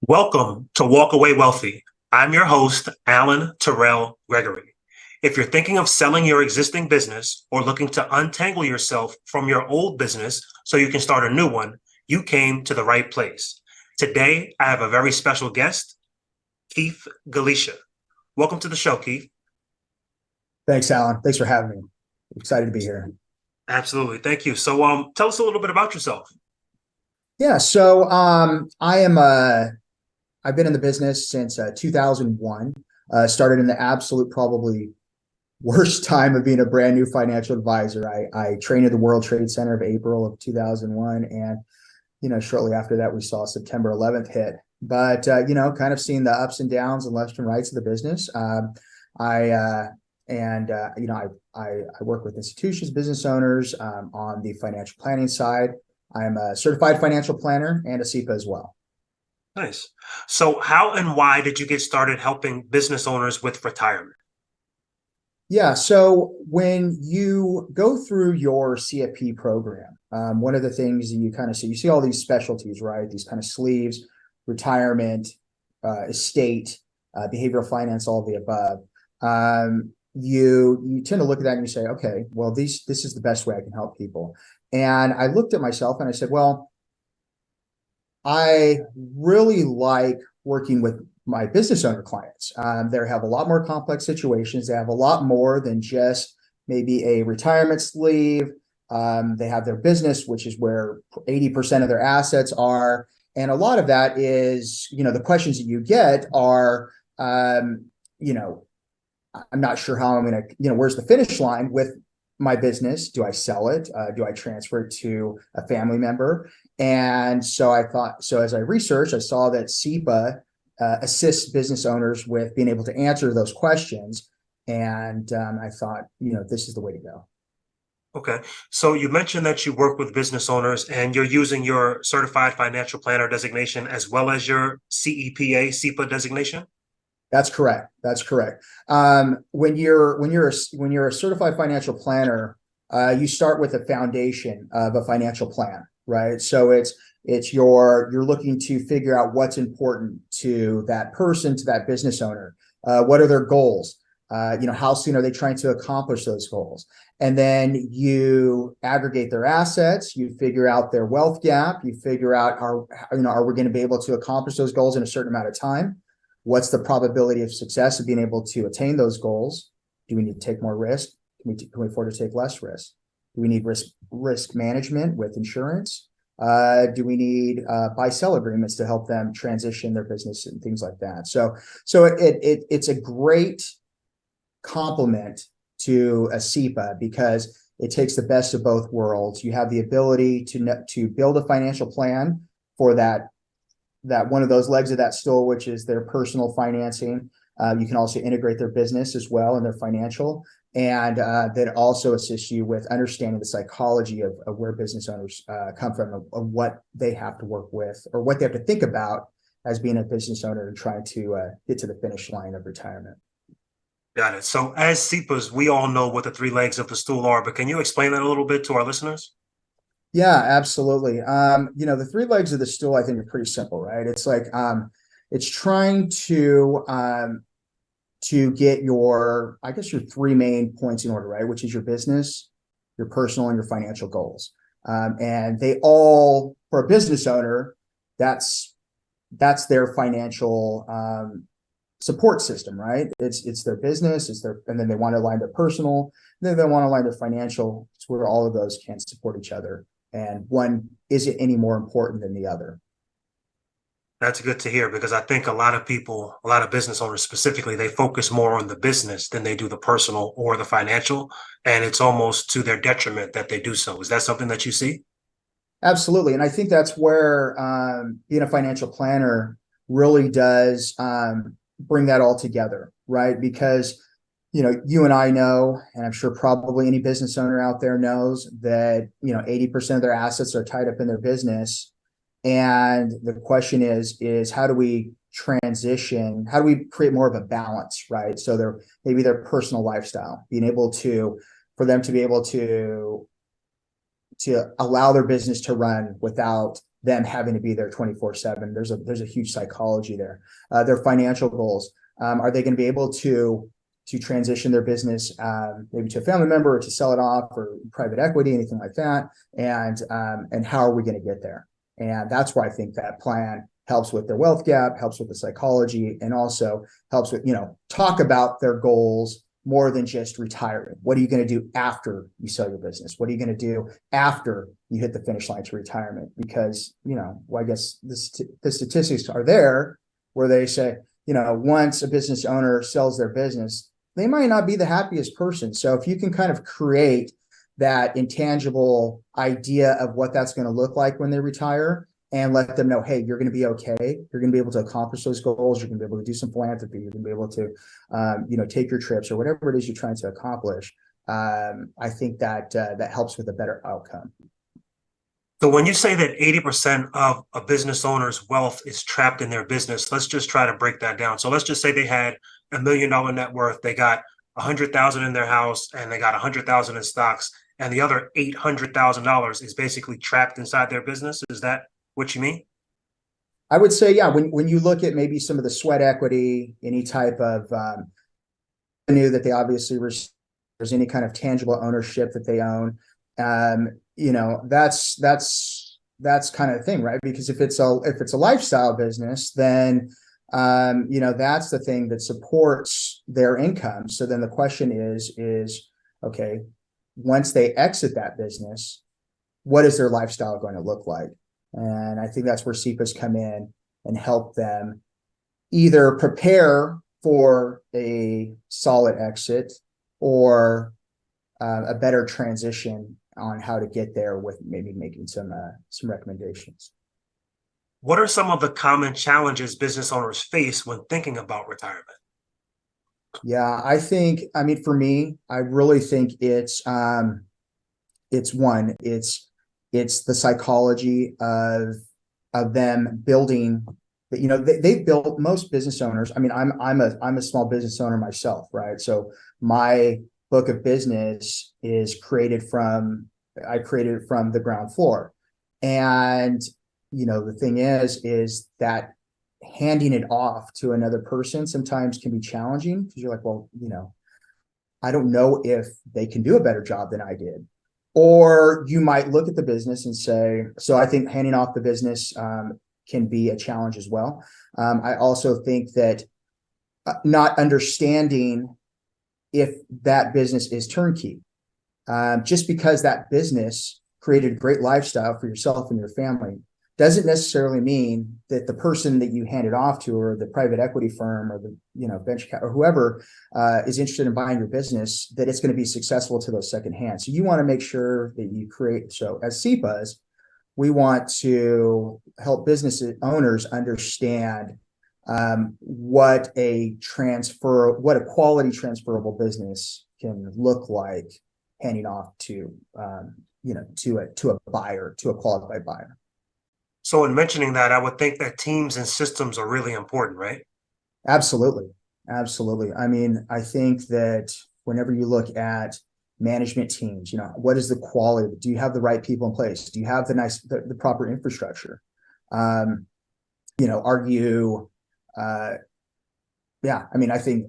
Welcome to Walk Away Wealthy. I'm your host, Alan Terrell Gregory. If you're thinking of selling your existing business or looking to untangle yourself from your old business so you can start a new one, you came to the right place. Today, I have a very special guest, Keith Galicia. Welcome to the show, Keith. Thanks, Alan. Thanks for having me. Excited to be here. Absolutely. Thank you. So tell us a little bit about yourself. Yeah, so I've been in the business since 2001. Started in the absolute probably worst time of being a brand new financial advisor. I trained at the World Trade Center of April of 2001, and shortly after that we saw September 11th hit. But kind of seeing the ups and downs and lefts and rights of the business. I and I work with institutions, business owners on the financial planning side. I'm a certified financial planner and a SEPA as well. Nice. So how and why did you get started helping business owners with retirement? Yeah, so when you go through your CFP program, one of the things that you kind of see, you see all these specialties, right? These kind of sleeves, retirement, estate, behavioral finance, all of the above. You tend to look at that and you say, okay, well, this is the best way I can help people. And I looked at myself and I said, well, I really like working with my business owner clients. They have a lot more complex situations. They have a lot more than just maybe a retirement sleeve. They have their business, which is where 80% of their assets are. And a lot of that is, the questions that you get are, I'm not sure how I'm going to, where's the finish line with my business? Do I sell it? Do I transfer it to a family member? And so as I researched, I saw that SEPA assists business owners with being able to answer those questions. And I thought, this is the way to go. Okay. So you mentioned that you work with business owners and you're using your certified financial planner designation as well as your SEPA designation? That's correct. That's correct. When you're a certified financial planner, you start with a foundation of a financial plan, right? So you're looking to figure out what's important to that person, to that business owner. What are their goals? How soon are they trying to accomplish those goals? And then you aggregate their assets, you figure out their wealth gap, you figure out are we going to be able to accomplish those goals in a certain amount of time? What's the probability of success of being able to attain those goals? Do we need to take more risk? Can we afford to take less risk? Do we need risk management with insurance? Do we need buy-sell agreements to help them transition their business and things like that? So it's a great complement to a SEPA because it takes the best of both worlds. You have the ability to build a financial plan for that one of those legs of that stool, which is their personal financing. You can also integrate their business as well and their financial. And that also assists you with understanding the psychology of where business owners come from, of what they have to work with or what they have to think about as being a business owner and trying to get to the finish line of retirement. Got it. So as SEPAs, we all know what the three legs of the stool are, but can you explain that a little bit to our listeners? Yeah, absolutely. The three legs of the stool, I think, are pretty simple, right? It's like it's trying to get your three main points in order, right? Which is your business, your personal, and your financial goals. And they all, for a business owner, that's their financial support system, right? It's their business, and then they want to align their personal, and then they want to align their financial. It's where all of those can support each other. And one isn't any more important than the other. That's good to hear because I think a lot of people, a lot of business owners specifically, they focus more on the business than they do the personal or the financial. And it's almost to their detriment that they do so. Is that something that you see? Absolutely. And I think that's where being a financial planner really does bring that all together, right? Because you and I know, and I'm sure probably any business owner out there knows that 80% of their assets are tied up in their business. And the question is how do we transition? How do we create more of a balance, right? So maybe their personal lifestyle, being able for them to be able to allow their business to run without them having to be there 24/7. There's a huge psychology there. Their financial goals. Are they going to be able to transition their business maybe to a family member or to sell it off or private equity, anything like that? And how are we going to get there? And that's where I think that plan helps with their wealth gap, helps with the psychology, and also helps with, talk about their goals more than just retiring. What are you going to do after you sell your business? What are you going to do after you hit the finish line to retirement? Because, I guess the statistics are there where they say, once a business owner sells their business, they might not be the happiest person. So if you can kind of create that intangible idea of what that's going to look like when they retire and let them know, hey, you're going to be okay. You're going to be able to accomplish those goals. You're going to be able to do some philanthropy. You're going to be able to, take your trips or whatever it is you're trying to accomplish. I think that that helps with a better outcome. So when you say that 80% of a business owner's wealth is trapped in their business, let's just try to break that down. So let's just say they had $1 million net worth. They got 100,000 in their house and they got 100,000 in stocks, and the other $800,000 is basically trapped inside their business. Is that what you mean? I would say, yeah, when you look at maybe some of the sweat equity, any type of revenue that they obviously receive, there's any kind of tangible ownership that they own, that's kind of the thing, right? Because if it's a lifestyle business, then that's the thing that supports their income. So then the question is okay, once they exit that business, what is their lifestyle going to look like? And I think that's where SEPAs come in and help them either prepare for a solid exit or a better transition on how to get there, with maybe making some recommendations. What are some of the common challenges business owners face when thinking about retirement? Yeah, for me, I really think it's the psychology of them building. They've built, most business owners. I mean, I'm a small business owner myself, right? So my book of business is I created it from the ground floor. And, the thing is that handing it off to another person sometimes can be challenging, because you're like, well, I don't know if they can do a better job than I did. Or you might look at the business and say, so I think handing off the business can be a challenge as well. I also think that not understanding if that business is turnkey. Just because that business created a great lifestyle for yourself and your family doesn't necessarily mean that the person that you hand it off to, or the private equity firm, or the venture capital, or whoever is interested in buying your business, that it's going to be successful to those secondhand. So you want to make sure that you create. So as SEPAs, we want to help business owners understand what a quality transferable business can look like, handing off to a buyer, to a qualified buyer. So in mentioning that, I would think that teams and systems are really important, right? Absolutely. I mean, I think that whenever you look at management teams, what is the quality? Do you have the right people in place? Do you have the proper infrastructure? Are you I think,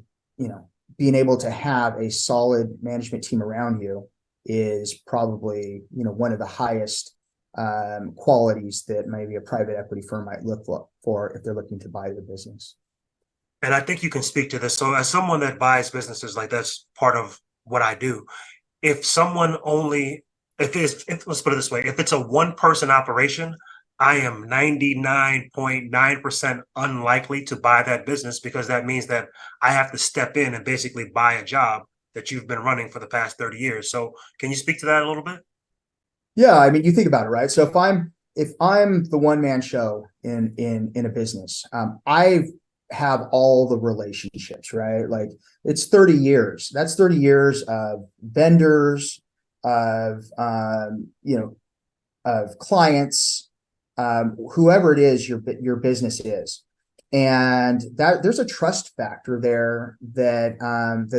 being able to have a solid management team around you is probably, one of the highest qualities that maybe a private equity firm might look for if they're looking to buy the business. And I think you can speak to this. So as someone that buys businesses, like, that's part of what I do. If someone let's put it this way, if it's a one-person operation, I am 99.9% unlikely to buy that business, because that means that I have to step in and basically buy a job that you've been running for the past 30 years. So can you speak to that a little bit? Yeah, I mean, you think about it, right? So if I'm the one-man show in a business, I have all the relationships, right? Like, it's 30 years. That's 30 years of vendors, of clients, whoever it is your business is. And that there's a trust factor there that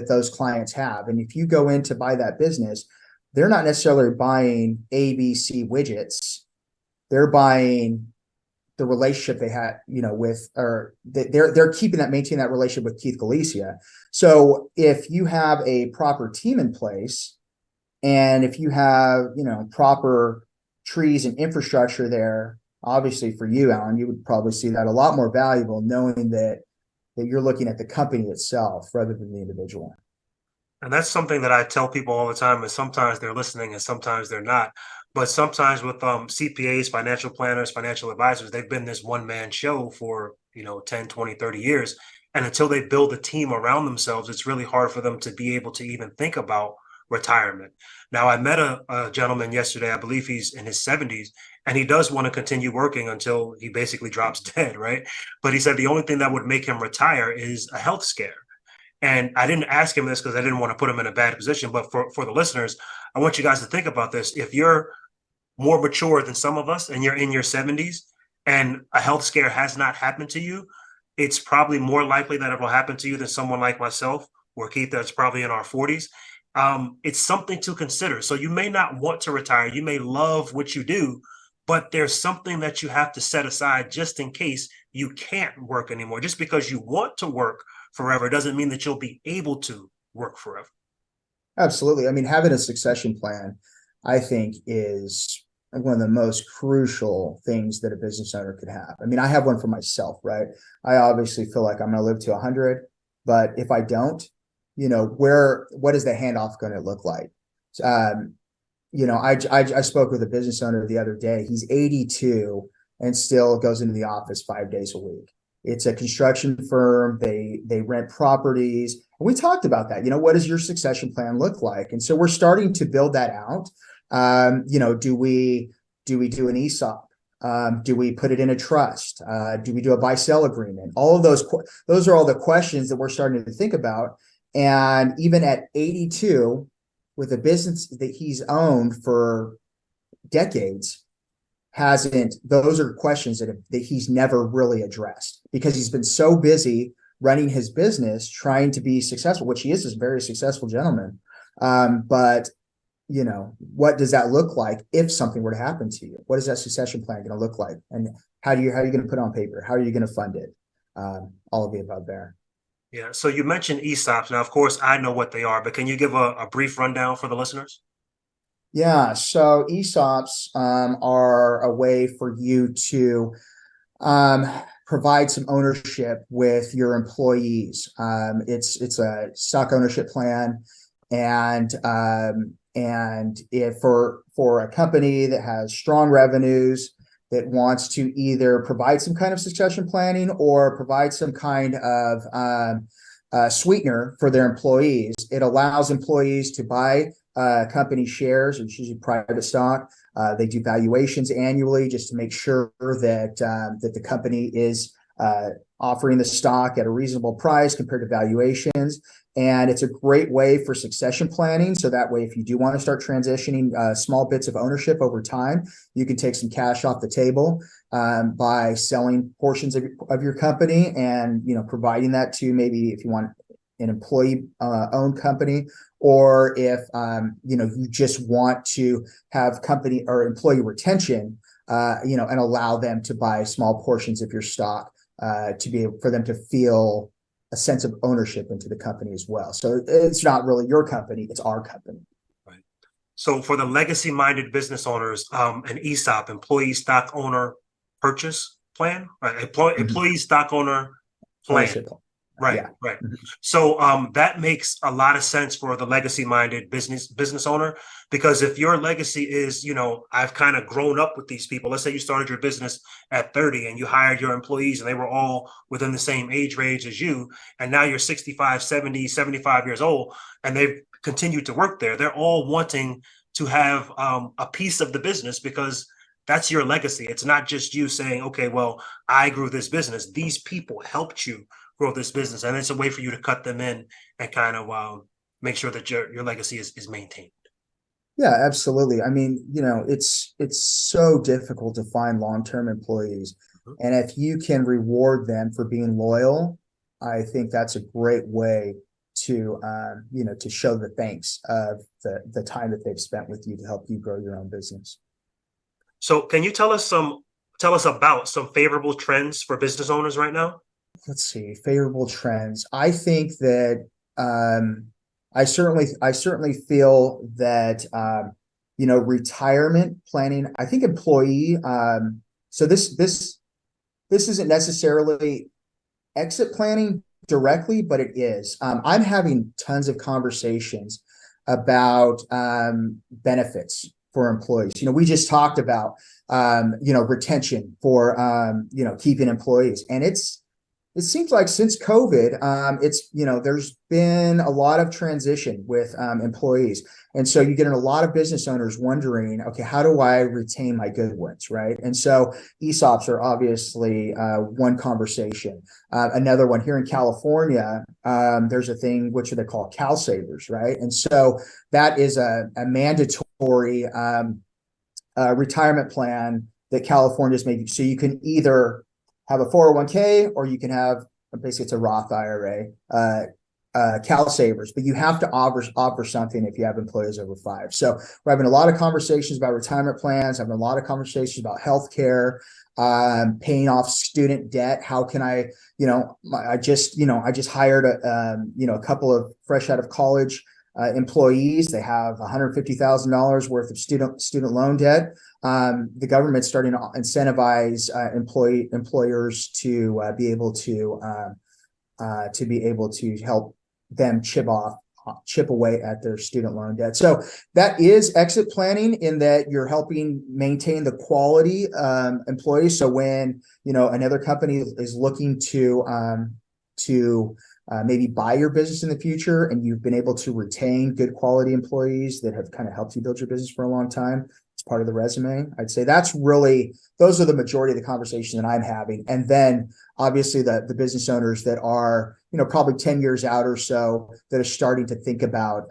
those clients have. And if you go in to buy that business, they're not necessarily buying ABC widgets. they're buying the relationship they had, with, or they're keeping that, maintaining that relationship with Keith Galicia. So if you have a proper team in place, and if you have, proper trees and infrastructure there, obviously for you, Alan, you would probably see that a lot more valuable, knowing that you're looking at the company itself rather than the individual. And that's something that I tell people all the time, is sometimes they're listening and sometimes they're not. But sometimes with CPAs, financial planners, financial advisors, they've been this one man show for, 10, 20, 30 years. And until they build a team around themselves, it's really hard for them to be able to even think about retirement. Now, I met a gentleman yesterday, I believe he's in his 70s, and he does want to continue working until he basically drops dead, right? But he said the only thing that would make him retire is a health scare. And I didn't ask him this because I didn't want to put him in a bad position. But for the listeners, I want you guys to think about this. If you're more mature than some of us and you're in your 70s and a health scare has not happened to you, it's probably more likely that it will happen to you than someone like myself or Keith that's probably in our 40s. It's something to consider. So you may not want to retire. You may love what you do, but there's something that you have to set aside just in case you can't work anymore. Just because you want to work forever doesn't mean that you'll be able to work forever. Absolutely. I mean, having a succession plan, I think, is one of the most crucial things that a business owner could have. I mean, I have one for myself, right? I obviously feel like I'm going to live to 100, but if I don't, what is the handoff going to look like? Um, I spoke with a business owner the other day. He's 82 and still goes into the office 5 days a week. It's a construction firm. They rent properties. And we talked about that. What does your succession plan look like? And so we're starting to build that out. Do we do an ESOP? Do we put it in a trust? Do we do a buy-sell agreement? All of those are all the questions that we're starting to think about. And even at 82, with a business that he's owned for decades, those are questions that he's never really addressed because he's been so busy running his business, trying to be successful, which he is a very successful gentleman. But what does that look like if something were to happen to you? What is that succession plan going to look like? And how are you going to put it on paper? How are you going to fund it? All of the above there. Yeah. So you mentioned ESOPs. Now, of course, I know what they are, but can you give a brief rundown for the listeners? Yeah, so ESOPs are a way for you to um, provide some ownership with your employees. It's a stock ownership plan, and if for a company that has strong revenues that wants to either provide some kind of succession planning or provide some kind of sweetener for their employees, it allows employees to buy company shares, which is usually private stock. They do valuations annually just to make sure that the company is offering the stock at a reasonable price compared to valuations. And it's a great way for succession planning. So that way, if you do want to start transitioning small bits of ownership over time, you can take some cash off the table by selling portions of your company and providing that to, maybe if you want an employee owned company, or if you just want to have company or employee retention, and allow them to buy small portions of your stock for them to feel a sense of ownership into the company as well. So it's not really your company, it's our company. Right. So for the legacy-minded business owners, an ESOP, employee stock owner purchase plan, right? Employee stock owner plan. Ownership. Right, Yeah. right. So that makes a lot of sense for the legacy-minded business owner, because if your legacy is, I've kind of grown up with these people. Let's say you started your business at 30 and you hired your employees and they were all within the same age range as you, and now you're 65, 70, 75 years old, and they've continued to work there. They're all wanting to have a piece of the business because that's your legacy. It's not just you saying, okay, well, I grew this business. These people helped you grow this business, and it's a way for you to cut them in and kind of make sure that your legacy is maintained. Yeah, absolutely. I mean, it's so difficult to find long-term employees. Mhm. And if you can reward them for being loyal, I think that's a great way to show the thanks of the time that they've spent with you to help you grow your own business. So can you tell us about some favorable trends for business owners right now? Let's see, favorable trends. I think that I certainly feel that retirement planning. I think employee. So this isn't necessarily exit planning directly, but it is. I'm having tons of conversations about benefits for employees. We just talked about retention for keeping employees, and it seems like since COVID, there's been a lot of transition with employees. And so you get a lot of business owners wondering, okay, how do I retain my good ones, right? And so ESOPs are obviously one conversation. Another one here in California, there's a thing which they call Cal Savers, right? And so that is a mandatory retirement plan that California's made. So you can either have a 401k, or you can have basically it's a Roth IRA, Cal Savers, but you have to offer something if you have employees over 5. So we're having a lot of conversations about retirement plans, having a lot of conversations about healthcare, paying off student debt. How can I just hired a couple of fresh out of college employees. They have $150,000 worth of student loan debt. The government's starting to incentivize employers to be able to help them chip away at their student loan debt. So that is exit planning, in that you're helping maintain the quality employees. So when another company is looking to maybe buy your business in the future, and you've been able to retain good quality employees that have kind of helped you build your business for a long time, it's part of the resume. I'd say those are the majority of the conversation that I'm having. And then obviously the business owners that are, probably 10 years out or so, that are starting to think about,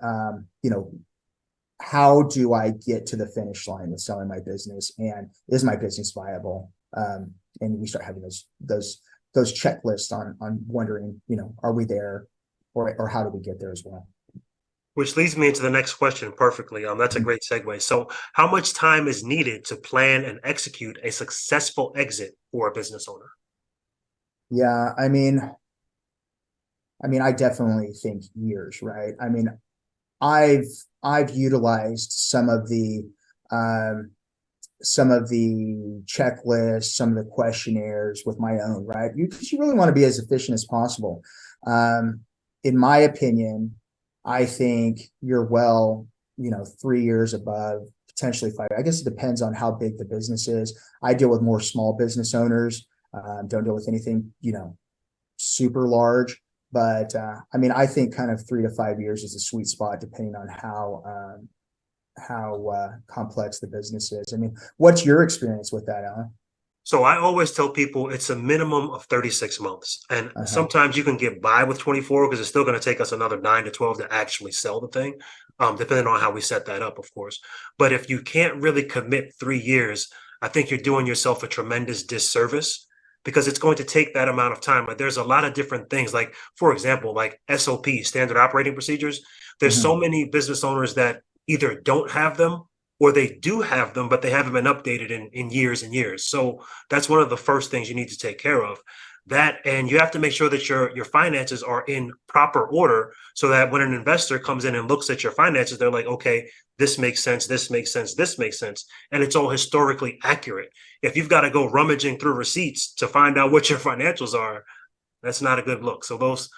how do I get to the finish line with selling my business, and is my business viable? And we start having those checklists on wondering, are we there, or how do we get there as well? Which leads me into the next question perfectly. That's a great segue. So, how much time is needed to plan and execute a successful exit for a business owner? Yeah, I definitely think years, right? I've I've utilized um, some of the checklists, some of the questionnaires with my own, right? Because you really want to be as efficient as possible. Um, in my opinion, I think you're 3 years above, potentially 5. I guess it depends on how big the business is. I deal with more small business owners. Don't deal with anything, super large. But I think kind of 3 to 5 years is a sweet spot, depending on how complex the business is. What's your experience with that, Alan? So I always tell people it's a minimum of 36 months. And Uh-huh. sometimes you can get by with 24 because it's still going to take us another 9 to 12 to actually sell the thing, depending on how we set that up, of course. But if you can't really commit 3 years, I think you're doing yourself a tremendous disservice, because it's going to take that amount of time. Like, there's a lot of different things, like, for example, like SOP, standard operating procedures. There's so Mhm. many business owners that either don't have them, or they do have them, but they haven't been updated in years and years. So that's one of the first things you need to take care of. That, and you have to make sure that your finances are in proper order, so that when an investor comes in and looks at your finances, they're like, okay, this makes sense, this makes sense, this makes sense, and it's all historically accurate. If you've got to go rummaging through receipts to find out what your financials are, that's not a good look. So those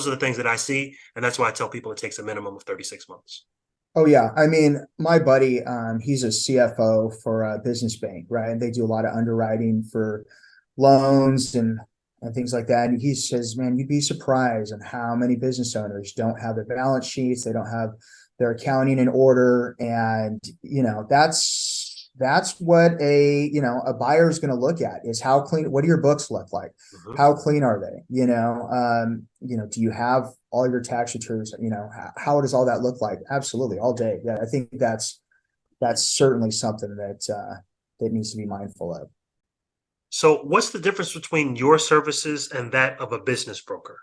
are the things that I see, and that's why I tell people it takes a minimum of 36 months. Oh yeah, my buddy, he's a CFO for a business bank, right? And they do a lot of underwriting for loans and things like that. And he says, man, you'd be surprised on how many business owners don't have their balance sheets, they don't have their accounting in order, and that's what a buyer is going to look at, is how clean. What do your books look like? Mhm. How clean are they? Do you have all your tax returns? How does all that look like? Absolutely, all day. Yeah, I think that's certainly something that needs to be mindful of. So what's the difference between your services and that of a business broker?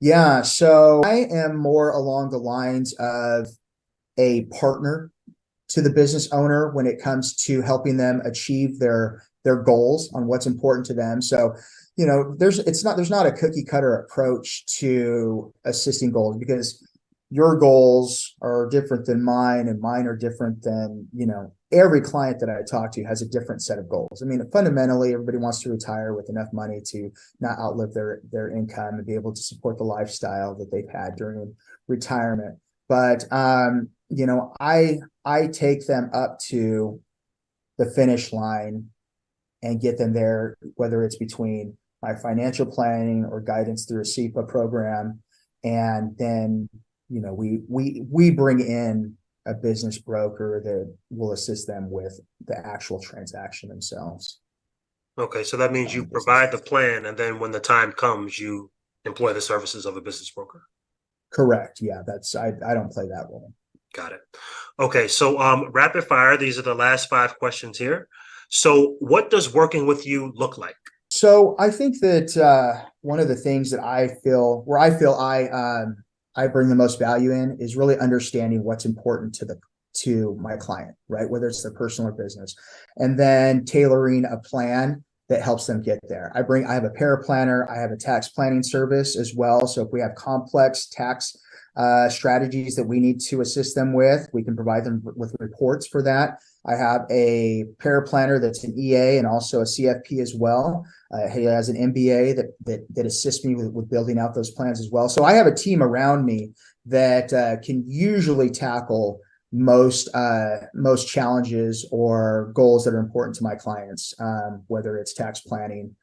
Yeah, so I am more along the lines of a partner to the business owner when it comes to helping them achieve their goals on what's important to them. So, there's not a cookie cutter approach to assisting goals, because your goals are different than mine, and mine are different than, every client that I talk to has a different set of goals. I mean, fundamentally, everybody wants to retire with enough money to not outlive their income and be able to support the lifestyle that they've had during retirement. But, I take them up to the finish line and get them there, whether it's between my financial planning or guidance through a SEPA program. And then, we bring in a business broker that will assist them with the actual transaction themselves. Okay, so that means you provide the plan, and then when the time comes, you employ the services of a business broker. Correct. Yeah, I don't play that role. Got it. Okay, so rapid fire. These are the last 5 questions here. So, what does working with you look like? So I think that one of the things that I feel I bring the most value in is really understanding what's important to my client, right? Whether it's their personal or business, and then tailoring a plan that helps them get there. I have a paraplanner, I have a tax planning service as well. So if we have complex tax strategies that we need to assist them with, we can provide them with reports for that. I have a paraplanner that's an EA and also a CFP as well. He has an MBA that assists me with building out those plans as well. So I have a team around me that can usually tackle most challenges or goals that are important to my clients, whether it's tax planning,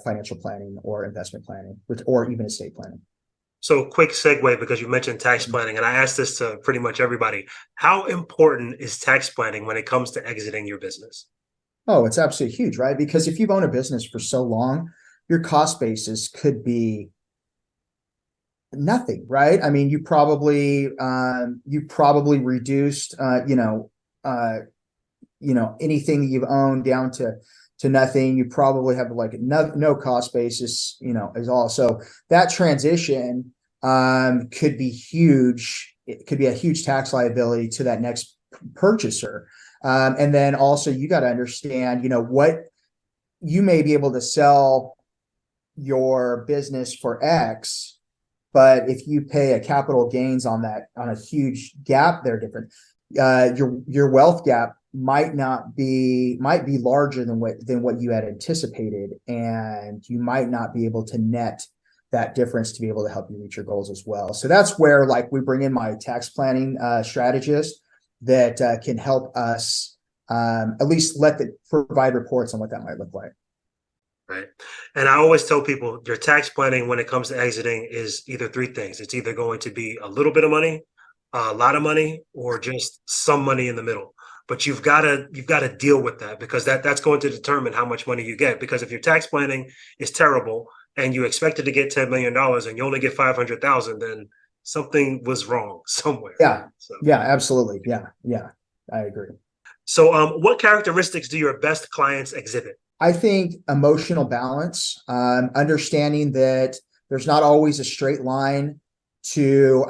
financial planning, or investment planning, or even estate planning. So, quick segue, because you mentioned tax planning, and I asked this to pretty much everybody. How important is tax planning when it comes to exiting your business? Oh, it's absolutely huge, right? Because if you've owned a business for so long, your cost basis could be nothing, right? I mean, you probably reduced, anything that you've owned down to nothing. You probably have like no cost basis, is all. So that transition could be huge. It could be a huge tax liability to that next purchaser. And then also you got to understand, what you may be able to sell your business for X, but if you pay a capital gains on a huge gap, they're different. Your wealth gap might be larger than what you had anticipated, and you might not be able to net that difference to be able to help you reach your goals as well. So that's where we bring in my tax planning strategist that can help us at least provide reports on what that might look like. Right. And I always tell people your tax planning when it comes to exiting is either 3 things. It's either going to be a little bit of money, a lot of money, or just some money in the middle. But you've got to deal with that, because that's going to determine how much money you get. Because if your tax planning is terrible and you expected to get $10 million and you only get 500,000, then something was wrong somewhere. Yeah. So. Yeah, absolutely. Yeah. I agree. So what characteristics do your best clients exhibit? I think emotional balance, understanding that there's not always a straight line to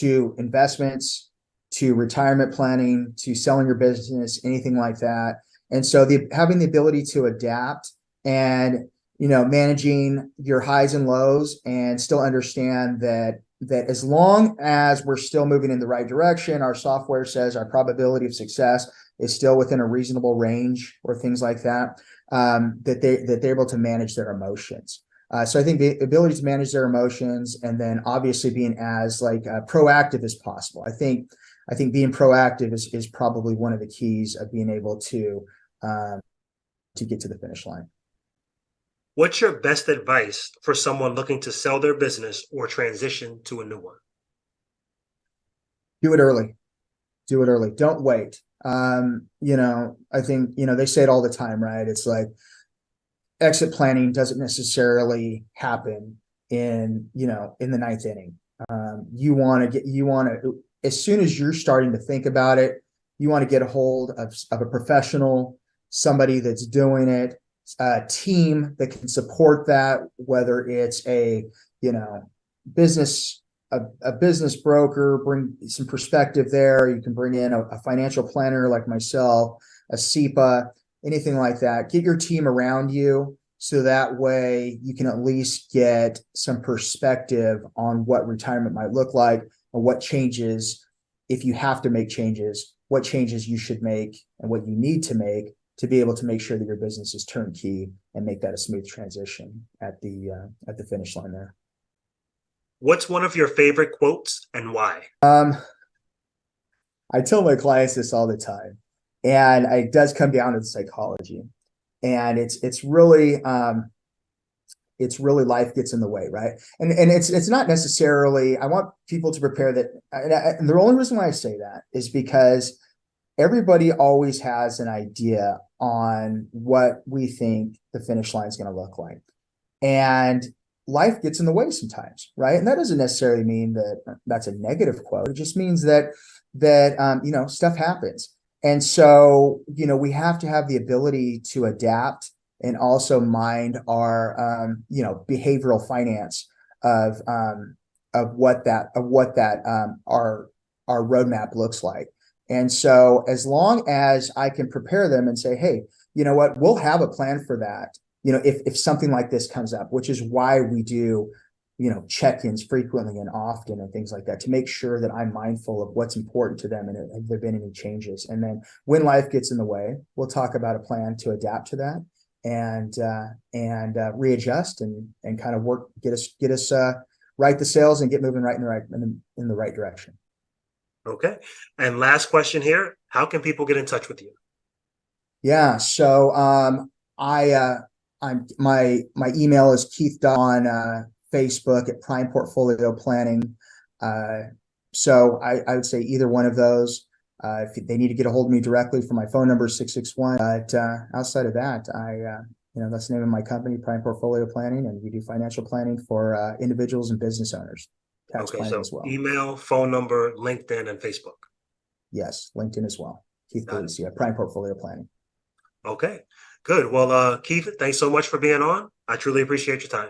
investments, to retirement planning, to selling your business, anything like that. And so having the ability to adapt and, managing your highs and lows, and still understand that as long as we're still moving in the right direction, our software says our probability of success is still within a reasonable range, or things like that, that they're able to manage their emotions. So I think the ability to manage their emotions, and then obviously being as proactive as possible. I think being proactive is probably one of the keys of being able to get to the finish line. What's your best advice for someone looking to sell their business or transition to a new one? Do it early. Don't wait. I think, they say it all the time, right? It's like exit planning doesn't necessarily happen in the 9th inning. You want to, as soon as you're starting to think about it, you want to get a hold of a professional, somebody that's doing it, a team that can support that, whether it's a, business a business broker, bring some perspective there. You can bring in a financial planner like myself, a SEPA, anything like that. Get your team around you so that way you can at least get some perspective on what retirement might look like and what changes, if you have to make changes, what changes you should make and what you need to make to be able to make sure that your business is turnkey and make that a smooth transition at the finish line there. What's one of your favorite quotes and why? I tell my clients this all the time, and it does come down to the psychology, and it's really life gets in the way, right? And it's not necessarily. I want people to prepare that, and the only reason why I say that is because everybody always has an idea on what we think the finish line is going to look like, and life gets in the way sometimes, right? And that doesn't necessarily mean that that's a negative quote. It just means that stuff happens. And so, we have to have the ability to adapt and also mind our, behavioral finance of our roadmap looks like. And so as long as I can prepare them and say, hey, you know what, we'll have a plan for that. If something like this comes up, which is why we do, check-ins frequently and often and things like that, to make sure that I'm mindful of what's important to them and have there been any changes. And then when life gets in the way, we'll talk about a plan to adapt to that and readjust and kind of get us right the sails and get moving right in the right direction. Okay. And last question here, how can people get in touch with you? Yeah. So my email is Keith on Facebook at Prime Portfolio Planning. So I would say either one of those. If they need to get a hold of me directly, from my phone number 661. But outside of that, that's the name of my company, Prime Portfolio Planning, and we do financial planning for individuals and business owners. Tax Okay, planning so as well. email, phone number, LinkedIn, and Facebook. Yes, LinkedIn as well. Keith Galicia, Prime Portfolio Planning. Okay, good. Well, Keith, thanks so much for being on. I truly appreciate your time.